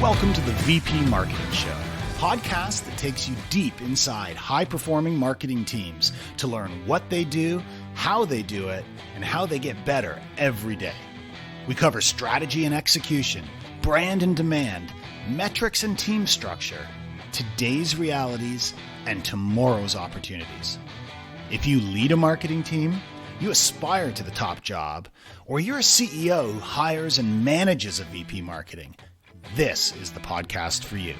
Welcome to the VP Marketing Show, podcast that takes you deep inside high-performing marketing teams to learn what they do, how they do it, and how they get better every day. We cover strategy and execution, brand and demand, metrics and team structure, today's realities, and tomorrow's opportunities. If you lead a marketing team, you aspire to the top job, or you're a CEO who hires and manages a VP marketing, this is the podcast for you.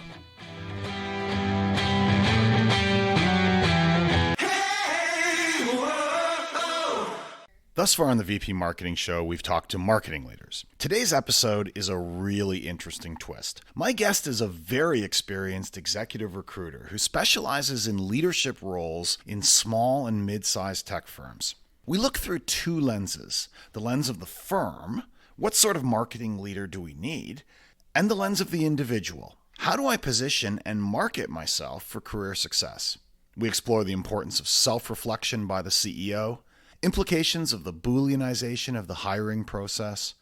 Thus far on the VP Marketing Show, we've talked to marketing leaders. Today's episode is a really interesting twist. My guest is a very experienced executive recruiter who specializes in leadership roles in small and mid-sized tech firms. We look through two lenses: the lens of the firm, what sort of marketing leader do we need, and the lens of the individual. How do I position and market myself for career success? We explore the importance of self-reflection by the CEO, implications of the booleanization of the hiring process,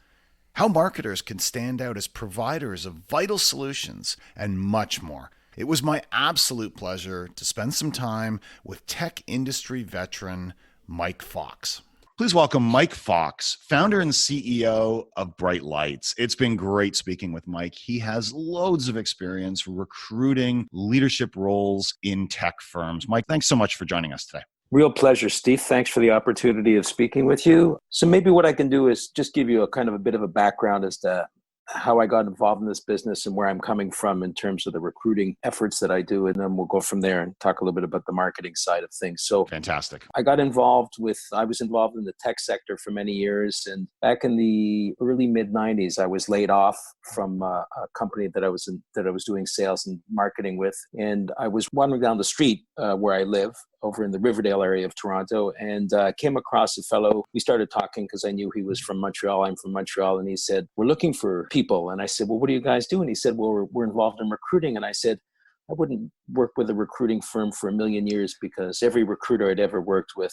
how marketers can stand out as providers of vital solutions, and much more. It was my absolute pleasure to spend some time with tech industry veteran Mike Fox. Please welcome Mike Fox, founder and CEO of Bright Lights. It's been great speaking with Mike. He has loads of experience recruiting leadership roles in tech firms. Mike, thanks so much for joining us today. Real pleasure, Steve. Thanks for the opportunity of speaking with you. So maybe what I can do is just give you a kind of a bit of a background as to how I got involved in this business and where I'm coming from in terms of the recruiting efforts that I do. And then we'll go from there and talk a little bit about the marketing side of things. So fantastic. I was involved in the tech sector for many years. And back in the early mid-90s, I was laid off from a company that I was doing sales and marketing with. And I was wandering down the street where I live, over in the Riverdale area of Toronto, and came across a fellow. We started talking because I knew he was from Montreal. I'm from Montreal. And he said, "We're looking for people." And I said, "Well, what do you guys do?" And he said, "Well, we're involved in recruiting." And I said, "I wouldn't work with a recruiting firm for a million years, because every recruiter I'd ever worked with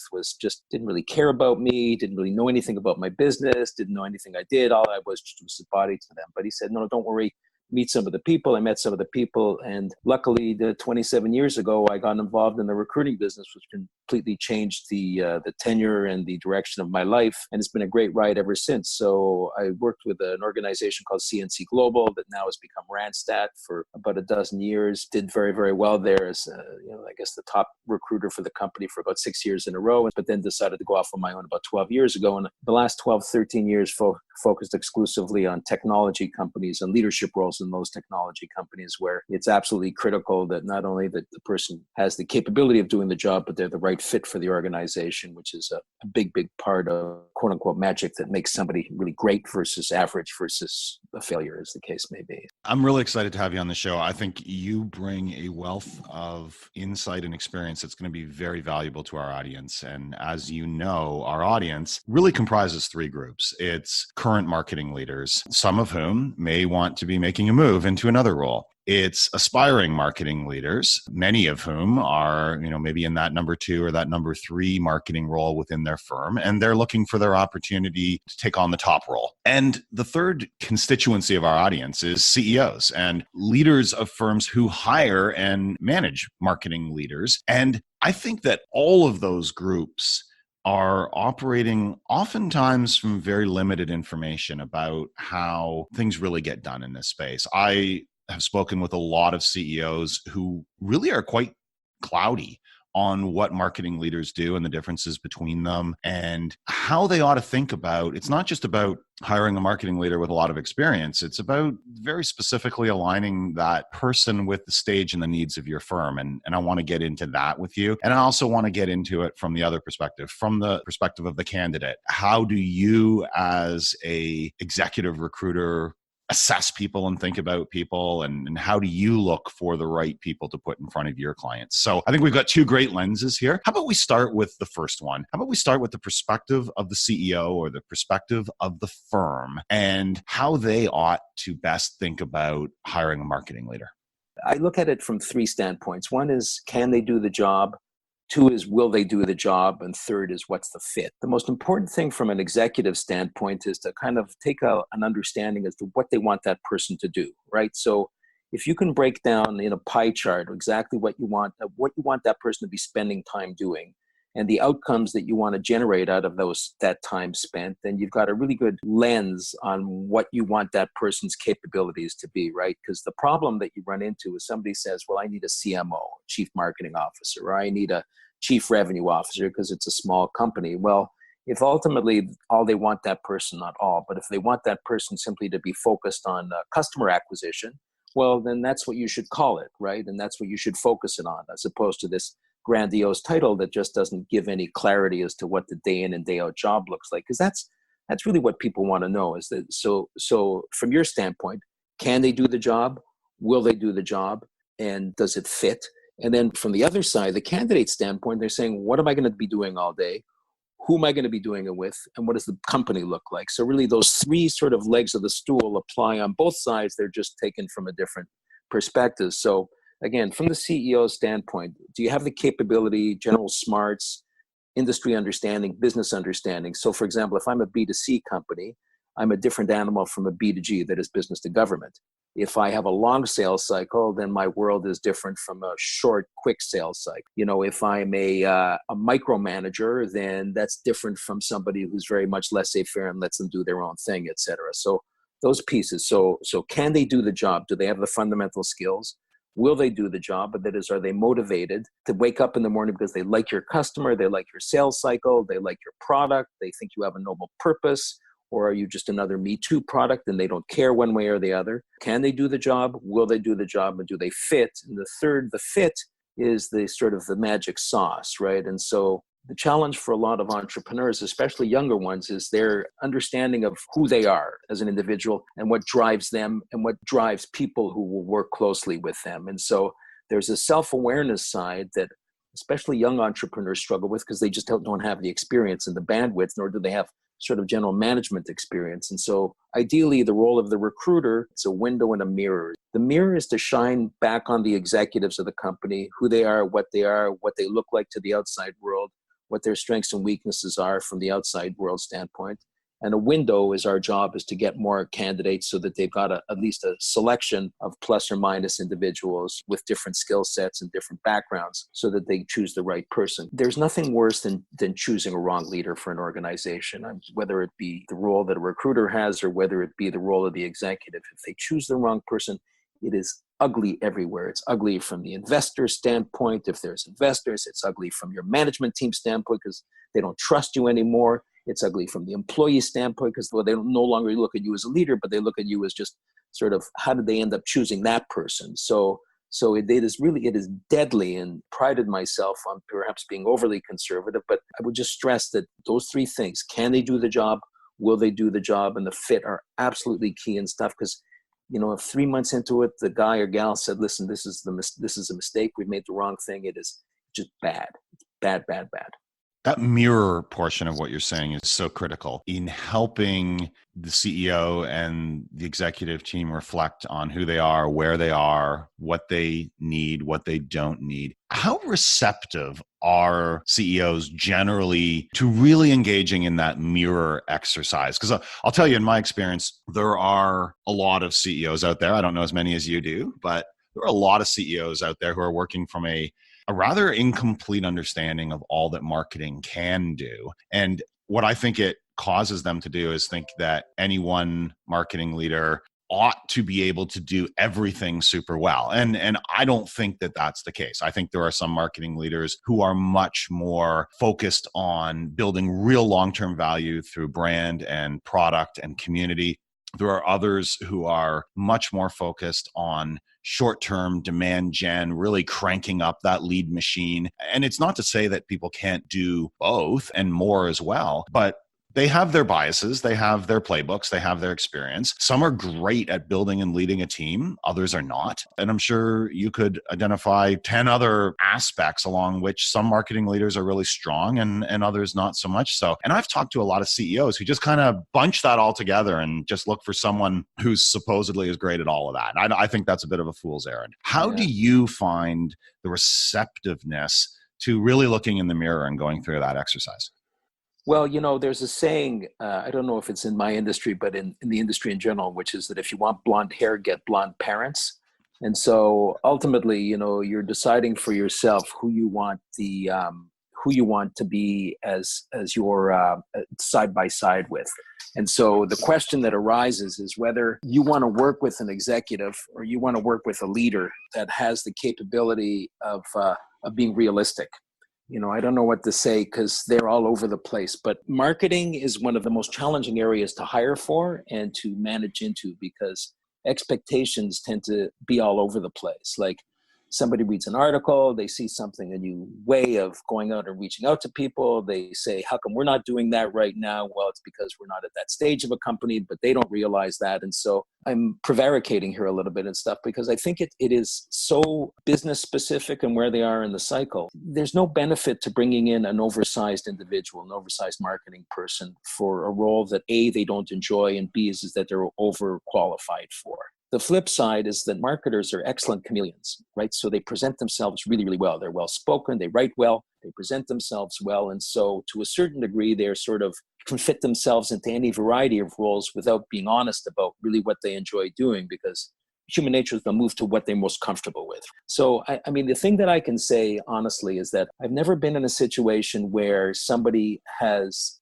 didn't really care about me, didn't really know anything about my business, didn't know anything I did. All I was just a body to them." But he said, "No, don't worry. Meet some of the people." I met some of the people, and luckily, 27 years ago, I got involved in the recruiting business, which completely changed the tenure and the direction of my life, and it's been a great ride ever since. So I worked with an organization called CNC Global that now has become Randstad for about a dozen years. Did very, very well there as I guess the top recruiter for the company for about 6 years in a row, but then decided to go off on my own about 12 years ago. And the last 12, 13 years focused exclusively on technology companies and leadership roles in those technology companies, where it's absolutely critical that not only that the person has the capability of doing the job, but they're the right fit for the organization, which is a big, big part of quote unquote magic that makes somebody really great versus average versus a failure, as the case may be. I'm really excited to have you on the show. I think you bring a wealth of insight and experience that's going to be very valuable to our audience. And as you know, our audience really comprises three groups. It's current marketing leaders, some of whom may want to be making a move into another role. It's aspiring marketing leaders, many of whom are, maybe in that number 2 or that number 3 marketing role within their firm, and they're looking for their opportunity to take on the top role. And the third constituency of our audience is CEOs and leaders of firms who hire and manage marketing leaders. And I think that all of those groups are operating oftentimes from very limited information about how things really get done in this space. I have spoken with a lot of CEOs who really are quite cloudy on what marketing leaders do and the differences between them and how they ought to think about. It's not just about hiring a marketing leader with a lot of experience. It's about very specifically aligning that person with the stage and the needs of your firm. And I want to get into that with you. And I also want to get into it from the other perspective, from the perspective of the candidate. How do you, as a executive recruiter, assess people and think about people, and how do you look for the right people to put in front of your clients? So I think we've got two great lenses here. How about we start with the first one? How about we start with the perspective of the CEO or the perspective of the firm and how they ought to best think about hiring a marketing leader? I look at it from three standpoints. One is, can they do the job? Two is, will they do the job? And third is, what's the fit? The most important thing from an executive standpoint is to kind of take an understanding as to what they want that person to do, right? So if you can break down in a pie chart exactly what you want that person to be spending time doing, and the outcomes that you want to generate out of that time spent, then you've got a really good lens on what you want that person's capabilities to be, right? Because the problem that you run into is somebody says, well, I need a CMO, chief marketing officer, or I need a chief revenue officer because it's a small company. Well, if ultimately all they want that person, not all, but if they want that person simply to be focused on customer acquisition, well, then that's what you should call it, right? And that's what you should focus it on, as opposed to this grandiose title that just doesn't give any clarity as to what the day in and day out job looks like. Because that's really what people want to know, is that, so from your standpoint, can they do the job? Will they do the job? And does it fit? And then from the other side, the candidate standpoint, they're saying, what am I going to be doing all day? Who am I going to be doing it with? And what does the company look like? So really those three sort of legs of the stool apply on both sides. They're just taken from a different perspective. So again, from the CEO standpoint, do you have the capability, general smarts, industry understanding, business understanding? So for example, if I'm a B2C company, I'm a different animal from a B2G, that is business to government. If I have a long sales cycle, then my world is different from a short, quick sales cycle. You know, if I'm a micromanager, then that's different from somebody who's very much laissez-faire and lets them do their own thing, et cetera. So those pieces. So can they do the job? Do they have the fundamental skills? Will they do the job? But that is, are they motivated to wake up in the morning because they like your customer, they like your sales cycle, they like your product, they think you have a noble purpose? Or are you just another Me Too product and they don't care one way or the other? Can they do the job? Will they do the job? And do they fit? And the fit is the sort of the magic sauce, right? And so the challenge for a lot of entrepreneurs, especially younger ones, is their understanding of who they are as an individual and what drives them and what drives people who will work closely with them. And so there's a self-awareness side that especially young entrepreneurs struggle with because they just don't have the experience and the bandwidth, nor do they have sort of general management experience. And so ideally the role of the recruiter, it's a window and a mirror. The mirror is to shine back on the executives of the company, who they are, what they look like to the outside world, what their strengths and weaknesses are from the outside world standpoint. And a window is our job is to get more candidates so that they've got at least a selection of plus or minus individuals with different skill sets and different backgrounds so that they choose the right person. There's nothing worse than choosing a wrong leader for an organization, whether it be the role that a recruiter has or whether it be the role of the executive. If they choose the wrong person, it is ugly everywhere. It's ugly from the investor standpoint. If there's investors, it's ugly from your management team standpoint because they don't trust you anymore. It's ugly from the employee standpoint because they don't no longer look at you as a leader, but they look at you as just sort of how did they end up choosing that person? So it is deadly, and prided myself on perhaps being overly conservative, but I would just stress that those three things: can they do the job? Will they do the job? And the fit are absolutely key and stuff. Because if 3 months into it, the guy or gal said, "Listen, this is a mistake. We've made the wrong thing." It is just bad. It's bad, bad, bad. That mirror portion of what you're saying is so critical in helping the CEO and the executive team reflect on who they are, where they are, what they need, what they don't need. How receptive are CEOs generally to really engaging in that mirror exercise? Because I'll tell you, in my experience, there are a lot of CEOs out there. I don't know as many as you do, but there are a lot of CEOs out there who are working from a rather incomplete understanding of all that marketing can do. And what I think it causes them to do is think that any one marketing leader ought to be able to do everything super well. And I don't think that that's the case. I think there are some marketing leaders who are much more focused on building real long-term value through brand and product and community. There are others who are much more focused on short-term demand gen, really cranking up that lead machine. And it's not to say that people can't do both and more as well, but they have their biases, they have their playbooks, they have their experience. Some are great at building and leading a team, others are not. And I'm sure you could identify 10 other aspects along which some marketing leaders are really strong and others not so much so. And I've talked to a lot of CEOs who just kind of bunch that all together and just look for someone who's supposedly is great at all of that. I think that's a bit of a fool's errand. How do you find the receptiveness to really looking in the mirror and going through that exercise? Well, there's a saying, I don't know if it's in my industry, but in the industry in general, which is that if you want blonde hair, get blonde parents. And so ultimately, you're deciding for yourself who you want to be as your side by side with. And so the question that arises is whether you want to work with an executive or you want to work with a leader that has the capability of being realistic. I don't know what to say because they're all over the place, but marketing is one of the most challenging areas to hire for and to manage into because expectations tend to be all over the place. Like somebody reads an article, they see something, a new way of going out and reaching out to people. They say, how come we're not doing that right now? Well, it's because we're not at that stage of a company, but they don't realize that. And so I'm prevaricating here a little bit and stuff because I think it is so business specific and where they are in the cycle. There's no benefit to bringing in an oversized individual, an oversized marketing person for a role that A, they don't enjoy, and B, is that they're overqualified for. The flip side is that marketers are excellent chameleons, right? So they present themselves really, really well. They're well spoken, they write well, they present themselves well. And so to a certain degree, they're sort of can fit themselves into any variety of roles without being honest about really what they enjoy doing because human nature is they'll move to what they're most comfortable with. So, I mean, the thing that I can say honestly is that I've never been in a situation where somebody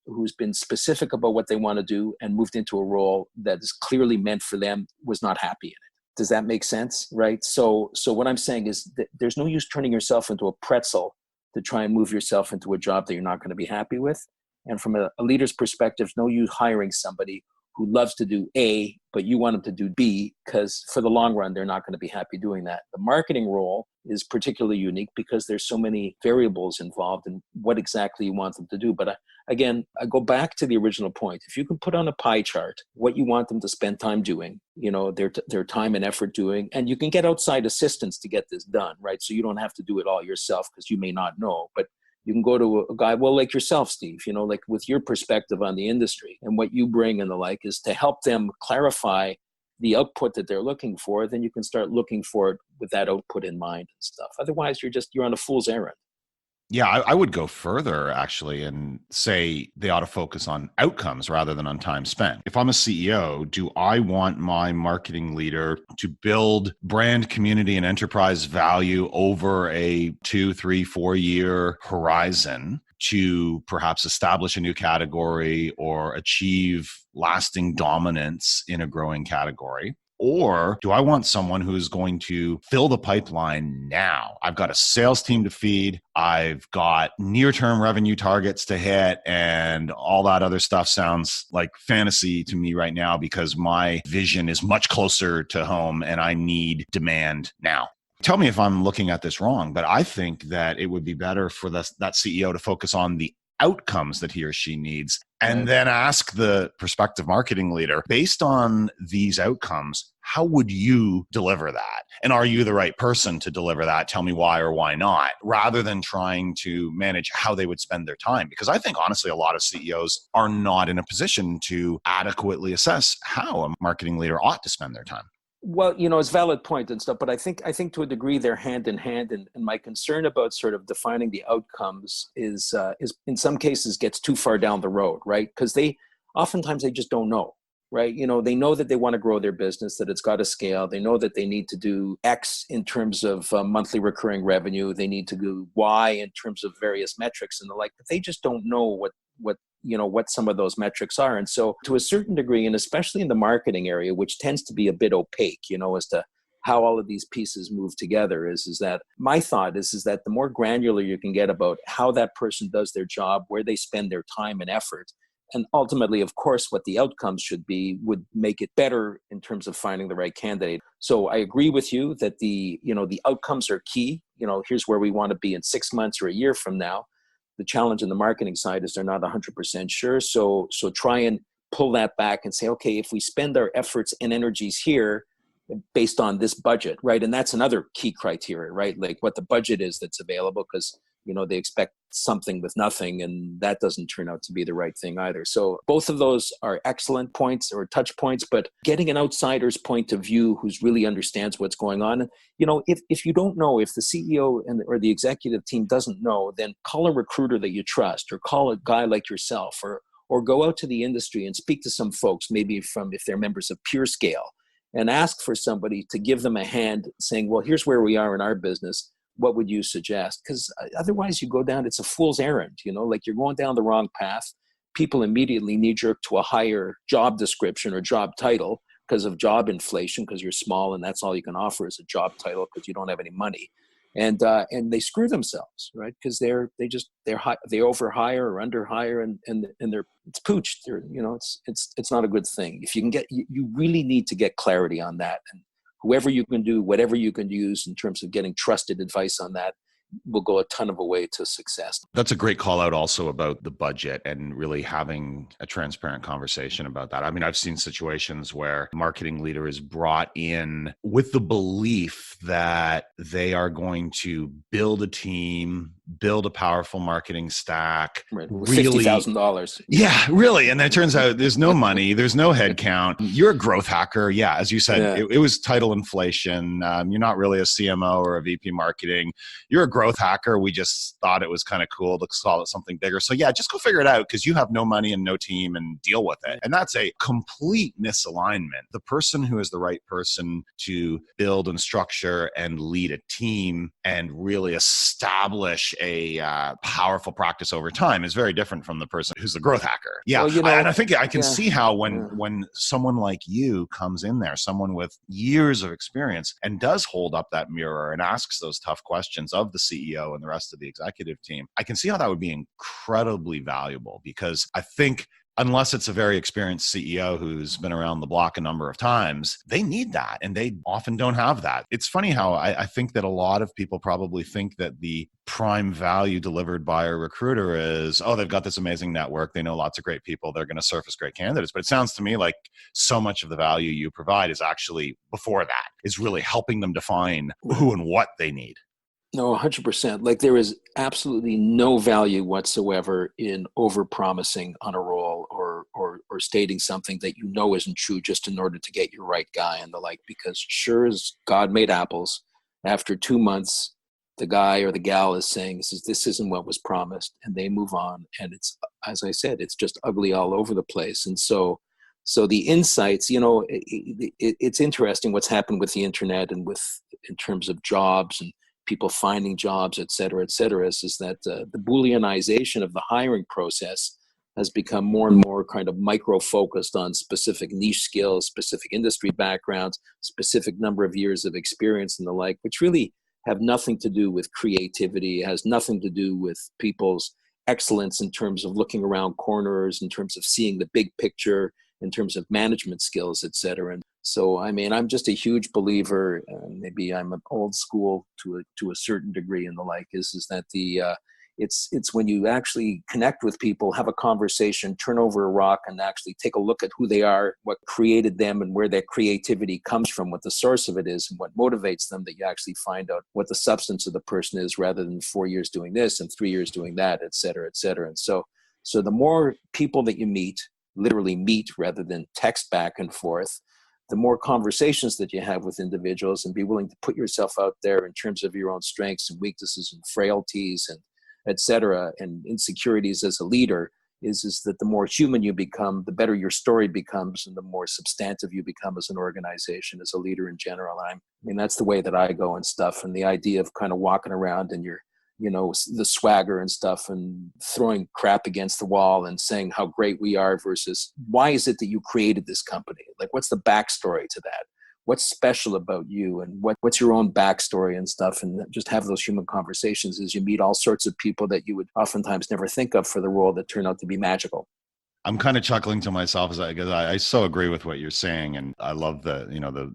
who's been specific about what they want to do and moved into a role that is clearly meant for them was not happy in it. Does that make sense? Right? So what I'm saying is that there's no use turning yourself into a pretzel to try and move yourself into a job that you're not going to be happy with. And from a leader's perspective, no use hiring somebody who loves to do A, but you want them to do B, because for the long run, they're not going to be happy doing that. The marketing role is particularly unique because there's so many variables involved in what exactly you want them to do. But again, I go back to the original point. If you can put on a pie chart what you want them to spend time doing, their time and effort doing, and you can get outside assistance to get this done, right? So you don't have to do it all yourself because you may not know, but you can go to a guy, well, like yourself, Steve, like with your perspective on the industry and what you bring and the like is to help them clarify the output that they're looking for. Then you can start looking for it with that output in mind and stuff. Otherwise, you're on a fool's errand. Yeah, I would go further actually and say they ought to focus on outcomes rather than on time spent. If I'm a CEO, do I want my marketing leader to build brand, community, and enterprise value over a 2, 3, 4-year horizon to perhaps establish a new category or achieve lasting dominance in a growing category? Or do I want someone who's going to fill the pipeline now? I've got a sales team to feed. I've got near-term revenue targets to hit, and all that other stuff sounds like fantasy to me right now because my vision is much closer to home and I need demand now. Tell me if I'm looking at this wrong, but I think that it would be better for that CEO to focus on the outcomes that he or she needs and then ask the prospective marketing leader, based on these outcomes, how would you deliver that? And are you the right person to deliver that? Tell me why or why not, rather than trying to manage how they would spend their time. Because I think, honestly, a lot of CEOs are not in a position to adequately assess how a marketing leader ought to spend their time. Well, it's a valid point and stuff, but I think to a degree they're hand in hand. And my concern about sort of defining the outcomes is in some cases gets too far down the road, right? Because oftentimes they just don't know, right? They know that they want to grow their business, that it's got to scale. They know that they need to do X in terms of monthly recurring revenue. They need to do Y in terms of various metrics and the like, but they just don't know what some of those metrics are. And so to a certain degree, and especially in the marketing area, which tends to be a bit opaque, as to how all of these pieces move together is that my thought is that the more granular you can get about how that person does their job, where they spend their time and effort, and ultimately, of course, what the outcomes should be would make it better in terms of finding the right candidate. So I agree with you that the outcomes are key. Here's where we want to be in 6 months or a year from now. The challenge in the marketing side is they're not 100% sure. So try and pull that back and say, okay, if we spend our efforts and energies here based on this budget, right? And that's another key criteria, right? Like what the budget is that's available, because they expect something with nothing, and that doesn't turn out to be the right thing either. So both of those are excellent points or touch points, but getting an outsider's point of view who's really understands what's going on. If you don't know, if the CEO or the executive team doesn't know, then call a recruiter that you trust, or call a guy like yourself, or go out to the industry and speak to some folks, maybe if they're members of PureScale, and ask for somebody to give them a hand saying, well, here's where we are in our business. What would you suggest? Because otherwise you go down, it's a fool's errand, like you're going down the wrong path. People immediately knee jerk to a higher job description or job title because of job inflation, because you're small and that's all you can offer is a job title because you don't have any money. And they screw themselves, right? Because they overhire or underhire, and it's pooched. It's not a good thing. If you can you really need to get clarity on that, and whoever you can do, whatever you can use in terms of getting trusted advice on that will go a ton of a way to success. That's a great call out also about the budget and really having a transparent conversation about that. I mean, I've seen situations where a marketing leader is brought in with the belief that they are going to build a team, build a powerful marketing stack. Right. Really, $50,000. Yeah, really. And then it turns out there's no money, there's no headcount. You're a growth hacker. Yeah, as you said, it was title inflation. You're not really a CMO or a VP marketing. You're a growth hacker. We just thought it was kind of cool to call it something bigger. So yeah, just go figure it out because you have no money and no team and deal with it. And that's a complete misalignment. The person who is the right person to build and structure and lead a team and really establish a powerful practice over time is very different from the person who's the growth hacker. Yeah. Well, and I think I can see how when someone like you comes in there, someone with years of experience and does hold up that mirror and asks those tough questions of the CEO and the rest of the executive team, I can see how that would be incredibly valuable because I think unless it's a very experienced CEO who's been around the block a number of times, they need that. And they often don't have that. It's funny how I think that a lot of people probably think that the prime value delivered by a recruiter is, oh, they've got this amazing network. They know lots of great people. They're going to surface great candidates. But it sounds to me like so much of the value you provide is actually before that, is really helping them define who and what they need. No, 100%. Like there is absolutely no value whatsoever in over-promising on a role or stating something that you know isn't true just in order to get your right guy and the like, because sure as God made apples, after 2 months, the guy or the gal is saying, this isn't what was promised, and they move on. And it's, as I said, it's just ugly all over the place. And so the insights, it's interesting what's happened with the internet and in terms of jobs and people finding jobs, et cetera, is that the booleanization of the hiring process has become more and more kind of micro-focused on specific niche skills, specific industry backgrounds, specific number of years of experience and the like, which really have nothing to do with creativity, has nothing to do with people's excellence in terms of looking around corners, in terms of seeing the big picture, in terms of management skills, et cetera. And so, I mean, I'm just a huge believer, maybe I'm an old school to a certain degree and the like, is that it's when you actually connect with people, have a conversation, turn over a rock and actually take a look at who they are, what created them and where their creativity comes from, what the source of it is and what motivates them, that you actually find out what the substance of the person is rather than 4 years doing this and 3 years doing that, et cetera, et cetera. And so the more people that you meet, literally meet rather than text back and forth, the more conversations that you have with individuals and be willing to put yourself out there in terms of your own strengths and weaknesses and frailties and et cetera, and insecurities as a leader is that the more human you become, the better your story becomes and the more substantive you become as an organization, as a leader in general. I mean, that's the way that I go and stuff. And the idea of kind of walking around and the swagger and stuff and throwing crap against the wall and saying how great we are versus why is it that you created this company? Like, what's the backstory to that? What's special about you and what's your own backstory and stuff? And just have those human conversations as you meet all sorts of people that you would oftentimes never think of for the role that turn out to be magical. I'm kind of chuckling to myself because I so agree with what you're saying. And I love the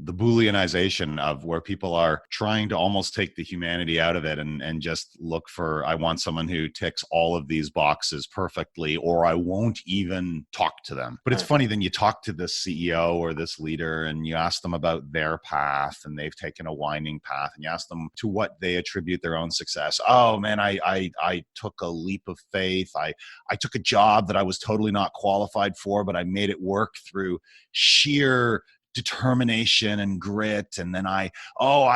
booleanization of where people are trying to almost take the humanity out of it and just look for, I want someone who ticks all of these boxes perfectly, or I won't even talk to them. But it's funny, then you talk to this CEO or this leader and you ask them about their path and they've taken a winding path and you ask them to what they attribute their own success. Oh man, I took a leap of faith. I took a job that I was totally not qualified for, but I made it work through sheer determination and grit. And then I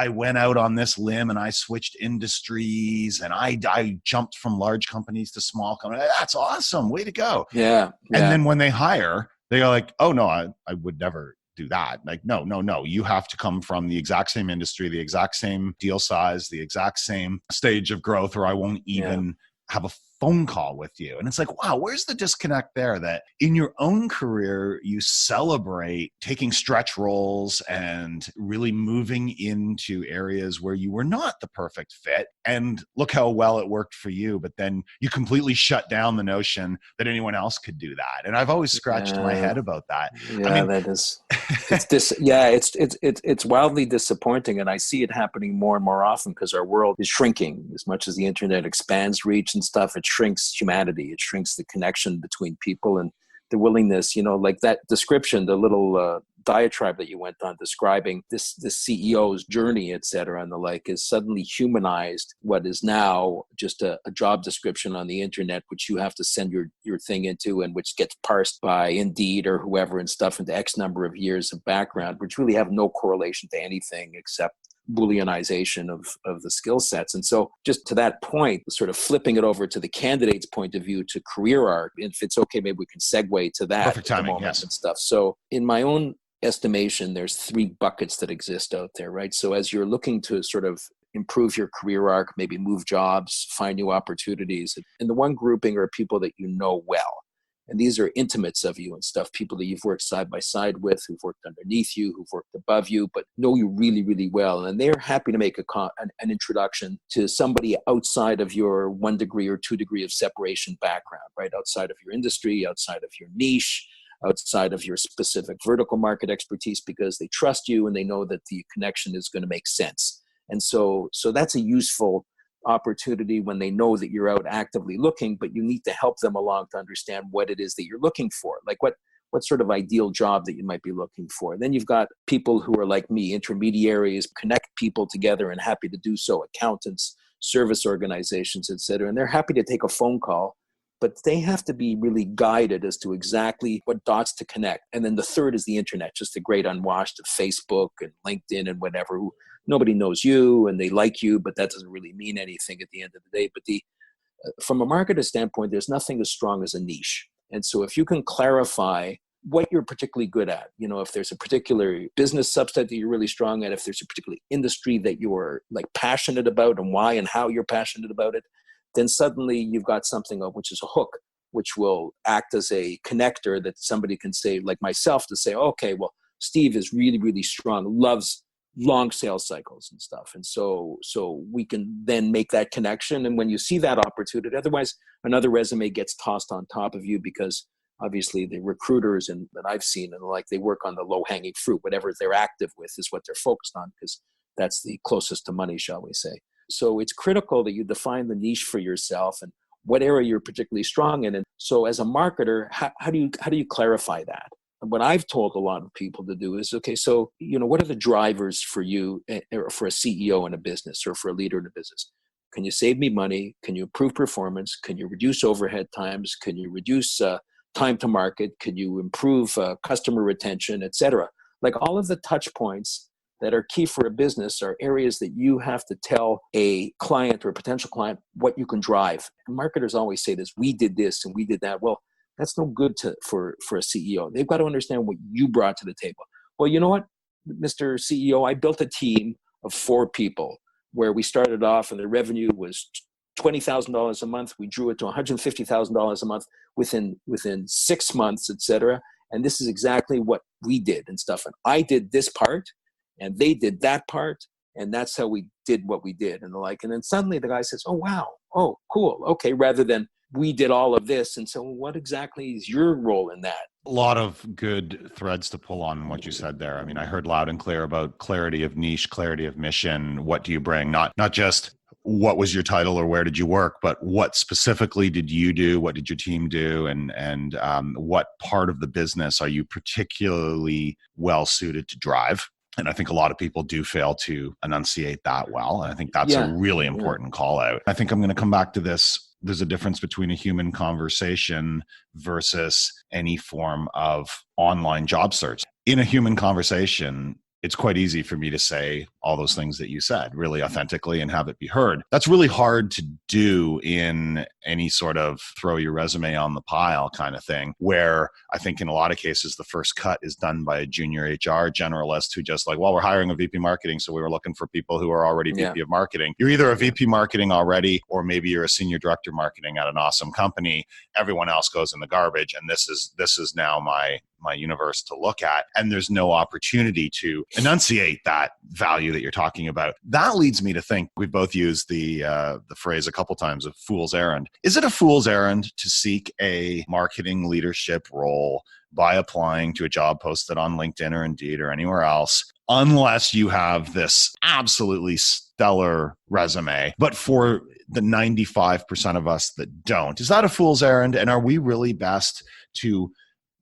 went out on this limb and I switched industries and I jumped from large companies to small companies. That's awesome. Way to go. Yeah. And then when they hire, they are like, oh no, I would never do that. Like, no. You have to come from the exact same industry, the exact same deal size, the exact same stage of growth, or I won't even have a phone call with you. And it's like, wow, where's the disconnect there that in your own career, you celebrate taking stretch roles and really moving into areas where you were not the perfect fit. And look how well it worked for you. But then you completely shut down the notion that anyone else could do that. And I've always scratched my head about that. Yeah, I mean, that is. It's wildly disappointing, and I see it happening more and more often because our world is shrinking. As much as the internet expands reach and stuff, it shrinks humanity. It shrinks the connection between people and the willingness. Like that description, the little diatribe that you went on describing this CEO's journey, et cetera, and the like, is suddenly humanized what is now just a job description on the internet, which you have to send your thing into, and which gets parsed by Indeed or whoever and stuff into X number of years of background, which really have no correlation to anything except booleanization of the skill sets. And so just to that point, sort of flipping it over to the candidate's point of view to career arc, if it's okay, maybe we can segue to that. Perfect timing, at the moment, yes. And stuff. So in my own estimation, there's 3 buckets that exist out there, right? So as you're looking to sort of improve your career arc, maybe move jobs, find new opportunities, and the one grouping are people that you know well. And these are intimates of you and stuff, people that you've worked side by side with, who've worked underneath you, who've worked above you, but know you really, really well. And they're happy to make an introduction to somebody outside of your 1 degree or 2 degree of separation background, right? Outside of your industry, outside of your niche, outside of your specific vertical market expertise, because they trust you and they know that the connection is going to make sense. And so that's a useful opportunity when they know that you're out actively looking, but you need to help them along to understand what it is that you're looking for. Like what sort of ideal job that you might be looking for. Then you've got people who are like me, intermediaries, connect people together and happy to do so, accountants, service organizations, et cetera. And they're happy to take a phone call, but they have to be really guided as to exactly what dots to connect. And then the third is the internet, just the great unwashed of Facebook and LinkedIn and whatever. Nobody knows you and they like you, but that doesn't really mean anything at the end of the day. But from a marketer standpoint, there's nothing as strong as a niche. And so if you can clarify what you're particularly good at, if there's a particular business subset that you're really strong at, if there's a particular industry that you're like passionate about and why and how you're passionate about it, then suddenly you've got something which is a hook, which will act as a connector that somebody can say, like myself, to say, okay, well, Steve is really, really strong, loves long sales cycles and stuff. And so we can then make that connection. And when you see that opportunity, otherwise another resume gets tossed on top of you, because obviously the recruiters and that I've seen and like, they work on the low hanging fruit, whatever they're active with is what they're focused on, because that's the closest to money, shall we say. So it's critical that you define the niche for yourself and what area you're particularly strong in. And so as a marketer, how do you clarify that? And what I've told a lot of people to do is, okay, so, what are the drivers for you, or for a CEO in a business or for a leader in a business? Can you save me money? Can you improve performance? Can you reduce overhead times? Can you reduce time to market? Can you improve customer retention, et cetera? Like all of the touch points that are key for a business are areas that you have to tell a client or a potential client what you can drive. And marketers always say this, we did this and we did that. Well, that's no good for a CEO. They've got to understand what you brought to the table. Well, you know what, Mr. CEO, I built a team of 4 people where we started off and the revenue was $20,000 a month. We drew it to $150,000 a month within 6 months, et cetera. And this is exactly what we did and stuff. And I did this part and they did that part. And that's how we did what we did and the like. And then suddenly the guy says, oh, wow. Oh, cool. Okay. Rather than we did all of this. And so what exactly is your role in that? A lot of good threads to pull on what you said there. I mean, I heard loud and clear about clarity of niche, clarity of mission. What do you bring? Not just what was your title or where did you work, but what specifically did you do? What did your team do? And what part of the business are you particularly well suited to drive? And I think a lot of people do fail to enunciate that well. And I think that's a really important call out. I think I'm going to come back to this. There's a difference between a human conversation versus any form of online job search. In a human conversation, it's quite easy for me to say all those things that you said really authentically and have it be heard. That's really hard to do in any sort of throw your resume on the pile kind of thing, where I think in a lot of cases, the first cut is done by a junior HR generalist who just like, well, we're hiring a VP marketing, so we were looking for people who are already VP of marketing. You're either a VP marketing already, or maybe you're a senior director marketing at an awesome company. Everyone else goes in the garbage. And this is now my universe to look at. And there's no opportunity to enunciate that value that you're talking about. That leads me to think, we've both used the phrase a couple times of fool's errand. Is it a fool's errand to seek a marketing leadership role by applying to a job posted on LinkedIn or Indeed or anywhere else, unless you have this absolutely stellar resume? But for the 95% of us that don't, is that a fool's errand? And are we really best to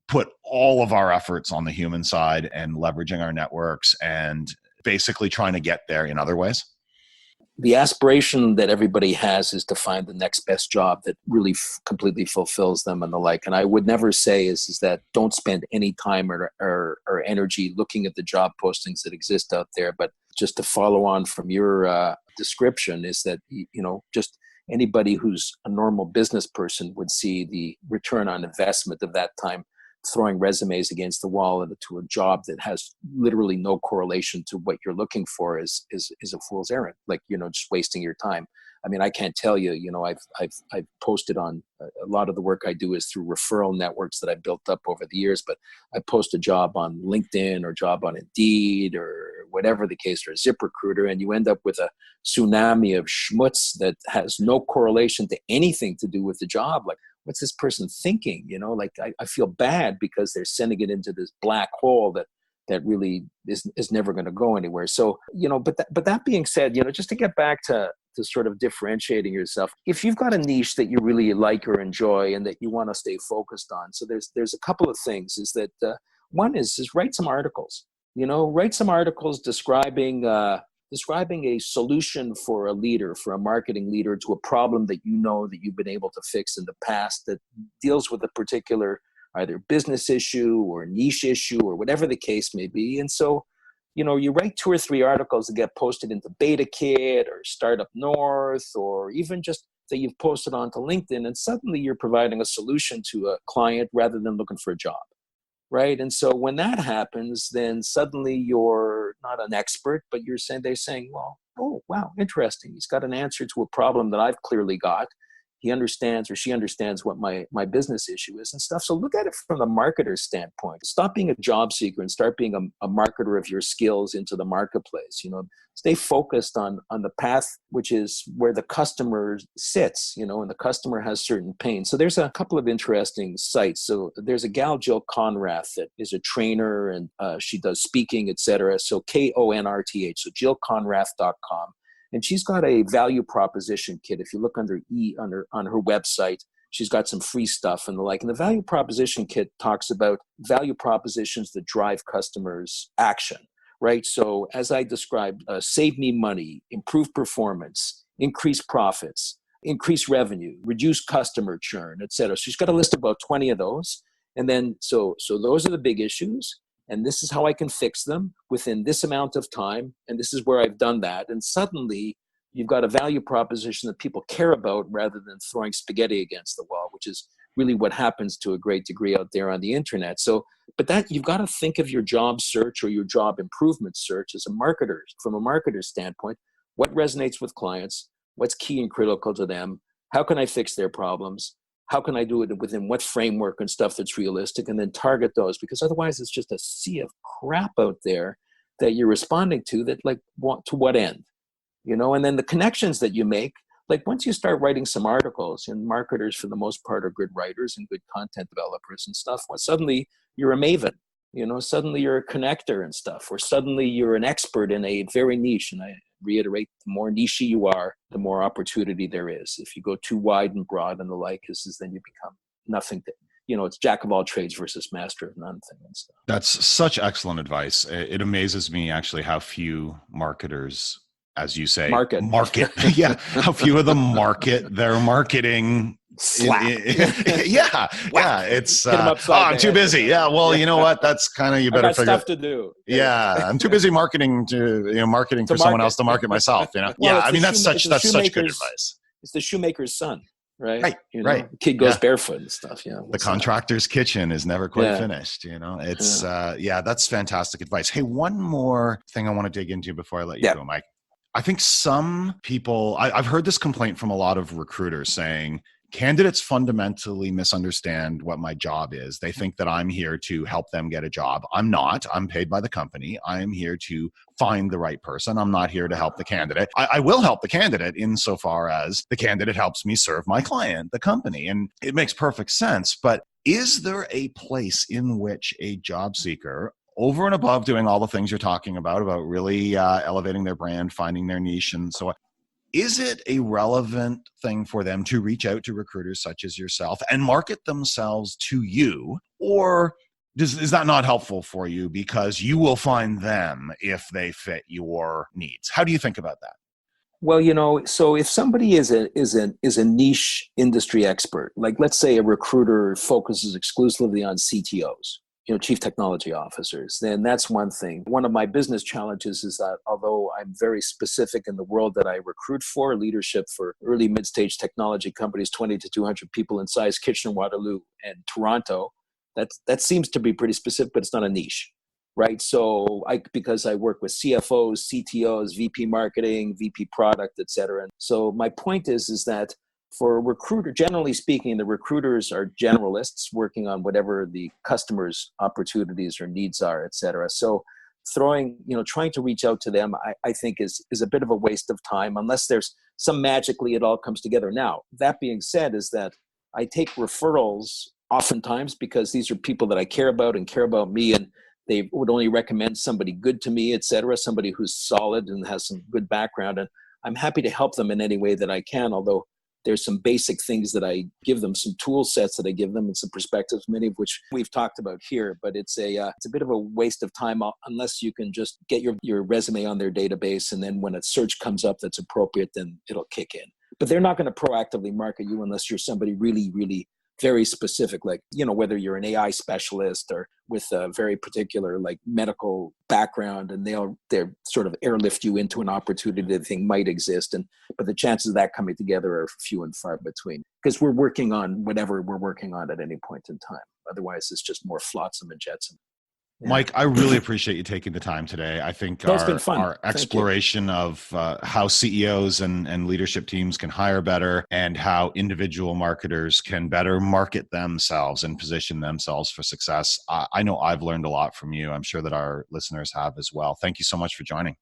put all of our efforts on the human side and leveraging our networks and basically trying to get there in other ways? The aspiration that everybody has is to find the next best job that really completely fulfills them and the like. And I would never say is that don't spend any time or energy looking at the job postings that exist out there. But just to follow on from your description is that, just anybody who's a normal business person would see the return on investment of that time throwing resumes against the wall into a job that has literally no correlation to what you're looking for is a fool's errand. Like, just wasting your time. I mean, I can't tell you, I've posted on a lot of the work I do is through referral networks that I built up over the years, but I post a job on LinkedIn or job on Indeed or whatever the case, or ZipRecruiter, and you end up with a tsunami of schmutz that has no correlation to anything to do with the job. Like, what's this person thinking? I feel bad because they're sending it into this black hole that really is never going to go anywhere. So, but that being said, just to get back to sort of differentiating yourself, if you've got a niche that you really like or enjoy and that you want to stay focused on. So there's a couple of things is that one is write some articles, write some articles describing a solution for a leader, for a marketing leader, to a problem that that you've been able to fix in the past that deals with a particular either business issue or niche issue or whatever the case may be. And so, you write 2 or 3 articles that get posted into BetaKit or Startup North, or even just that you've posted onto LinkedIn, and suddenly you're providing a solution to a client rather than looking for a job. Right. And so when that happens, then suddenly you're not an expert, but they're saying, well, oh, wow, interesting. He's got an answer to a problem that I've clearly got. He understands or she understands what my business issue is and stuff. So look at it from the marketer's standpoint. Stop being a job seeker and start being a marketer of your skills into the marketplace. Stay focused on the path, which is where the customer sits, and the customer has certain pain. So there's a couple of interesting sites. So there's a gal, Jill Conrath, that is a trainer and she does speaking, etc. So KONRTH, so jillconrath.com. And she's got a value proposition kit. If you look under on her website, she's got some free stuff and the like. And the value proposition kit talks about value propositions that drive customers' action, right? So as I described, save me money, improve performance, increase profits, increase revenue, reduce customer churn, et cetera. So she's got a list of about 20 of those. And then, so those are the big issues. And this is how I can fix them within this amount of time. And this is where I've done that. And suddenly you've got a value proposition that people care about rather than throwing spaghetti against the wall, which is really what happens to a great degree out there on the internet. So, but that you've got to think of your job search or your job improvement search as a marketer, from a marketer's standpoint. What resonates with clients? What's key and critical to them? How can I fix their problems? How can I do it within what framework and stuff that's realistic, and then target those? Because otherwise it's just a sea of crap out there that you're responding to that, like, to what end? And then the connections that you make, like once you start writing some articles, and marketers for the most part are good writers and good content developers and stuff, well, suddenly you're a maven, suddenly you're a connector and stuff, or suddenly you're an expert in a very niche. And I reiterate, the more niche you are, the more opportunity there is. If you go too wide and broad and the like, then you become nothing. It's jack of all trades versus master of none thing and stuff. That's such excellent advice. It amazes me actually how few marketers, as you say, market. Yeah. How few of them market their marketing Slap. Yeah. Whack. It's, Hit him upside I'm the too head busy. with Yeah. that. Well, you know what? That's kind of, you I better got figure. stuff to do. Yeah. I'm too busy marketing To for someone market. else to market myself, Well, Yeah. it's I mean, that's it's the such good shoemaker's advice. it's the shoemaker's son, right? Right. Right. The kid goes Yeah. barefoot and stuff. Yeah. The What's that? contractor's kitchen is never quite Yeah. finished. It's, Yeah. that's fantastic advice. Hey, one more thing I want to dig into before I let you Yeah. go, Mike. I think some people, I've heard this complaint from a lot of recruiters saying, candidates fundamentally misunderstand what my job is. They think that I'm here to help them get a job. I'm not. I'm paid by the company. I am here to find the right person. I'm not here to help the candidate. I will help the candidate insofar as the candidate helps me serve my client, the company. And it makes perfect sense. But is there a place in which a job seeker, over and above doing all the things you're talking about really elevating their brand, finding their niche and so on, is it a relevant thing for them to reach out to recruiters such as yourself and market themselves to you? Or is that not helpful for you because you will find them if they fit your needs? How do you think about that? Well, so if somebody is a niche industry expert, like let's say a recruiter focuses exclusively on CTOs, chief technology officers, then that's one thing. One of my business challenges is that although I'm very specific in the world that I recruit for, leadership for early mid-stage technology companies, 20 to 200 people in size, Kitchener, Waterloo, and Toronto, that seems to be pretty specific, but it's not a niche. Right. So because I work with CFOs, CTOs, VP marketing, VP product, et cetera. And so my point is that for a recruiter, generally speaking, the recruiters are generalists working on whatever the customer's opportunities or needs are, et cetera. So trying to reach out to them, I think is a bit of a waste of time unless there's some magically it all comes together. Now, that being said, is that I take referrals oftentimes because these are people that I care about and care about me, and they would only recommend somebody good to me, et cetera, somebody who's solid and has some good background. And I'm happy to help them in any way that I can, although there's some basic things that I give them, some tool sets that I give them and some perspectives, many of which we've talked about here. But it's a bit of a waste of time unless you can just get your resume on their database. And then when a search comes up that's appropriate, then it'll kick in. But they're not going to proactively market you unless you're somebody really, really very specific, like, whether you're an AI specialist or with a very particular like medical background, and they're sort of airlift you into an opportunity they think might exist. But the chances of that coming together are few and far between because we're working on whatever we're working on at any point in time. Otherwise, it's just more flotsam and jetsam. Yeah. Mike, I really appreciate you taking the time today. I think it's been fun. Our exploration of how CEOs and leadership teams can hire better and how individual marketers can better market themselves and position themselves for success. I know I've learned a lot from you. I'm sure that our listeners have as well. Thank you so much for joining.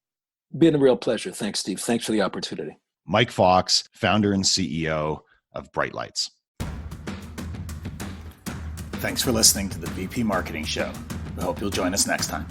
Been a real pleasure. Thanks, Steve. Thanks for the opportunity. Mike Fox, founder and CEO of Bright Lights. Thanks for listening to the VP Marketing Show. We hope you'll join us next time.